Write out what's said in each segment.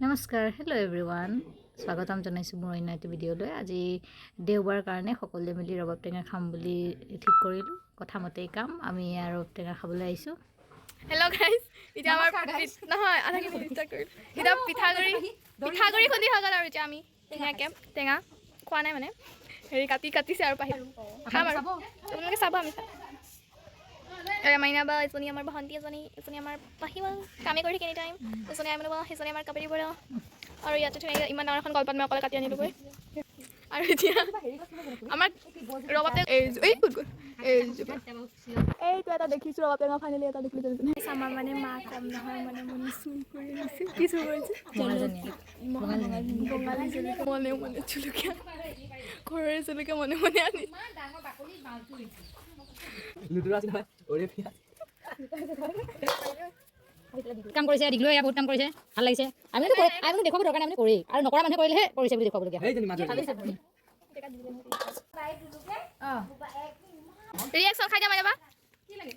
নমস্কাৰ hello' everyone স্বাগতম জনাইছোঁ মোৰ অন্য এটা ভিডিঅ'লৈ আজি দেওবাৰ কাৰণে সকলোৱে মিলি ৰবাব টেঙা খাম বুলি ঠিক কৰিলোঁ কথামতেই কাম আমি ৰবাব টেঙা খাবলৈ আহিছোঁ হেল্ল' গাইজ এতিয়া আমাৰ নহয় আধা কি ষ্টাৰ্ট কৰিলোঁ এতিয়া পিঠাগুড়ি খুন্দি হৈ গ'ল আৰু এতিয়া আমি ধুনীয়াকৈ টেঙা খোৱা নাই মানে হেৰি কাটিছে আৰু পাহি খাম আৰু আপোনালোকে চাব আমি মাইনা বা এজনী আমাৰ ভণ্টি এজনী আমাৰ পাহিব কামে কৰি থাকে এনি টাইম এজনী আইমন বা সেইজনী আমাৰ কাবাডী বৰা আৰু ইয়াতে ধুনীয়াকৈ ইমান ডাঙৰ এখন কলপাত মই অকলে কাটি আনিলোগৈ আৰু এতিয়া আমাৰ ৰবাব এইটো এটা দেখিছোঁ ৰবাব টেঙা ফাইনেলি এটা দেখিলোঁ আমাৰ মানে মা কম নহয় মানে মনে চুৰ কৰি আনিছে কি চুৰ কৰিছে বঙালী জলকীয়া মনে মনে জলকীয়া ঘৰৰে জলকীয়া মনে মনে আনি কাম কৰিছে দীঘলৈ বহুত কাম কৰিছে ভাল লাগিছে আমি দেখুৱাব দৰকাৰ নাই আমি কৰি আৰু নকৰা মানুহে কৰিলেহে কৰিছে বুলি দেখুৱাবলগীয়া ৰিয়েকশ্যন খাই দিয়া মানে বা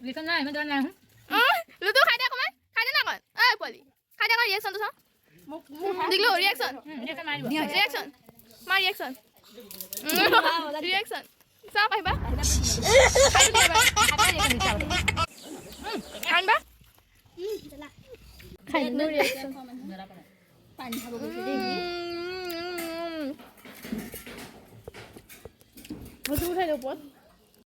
লিখন নাই ইমান নাই লুডু খাই দিয়া অকণমান খাই দিয়া না অকণ ঐ পোৱালি খাই দিয়া অকণ ৰিয়েকশ্যনটো চাওঁ দিগলো ৰিয়েকশ্যন মাৰ ৰিয়েকশ্যন চাওঁ আহিবা আনবা খাই দিলোঁ ৰিয়েকশ্যন পানী খাব গৈছে দেই বস্তু উঠাই দিওঁ ওপৰত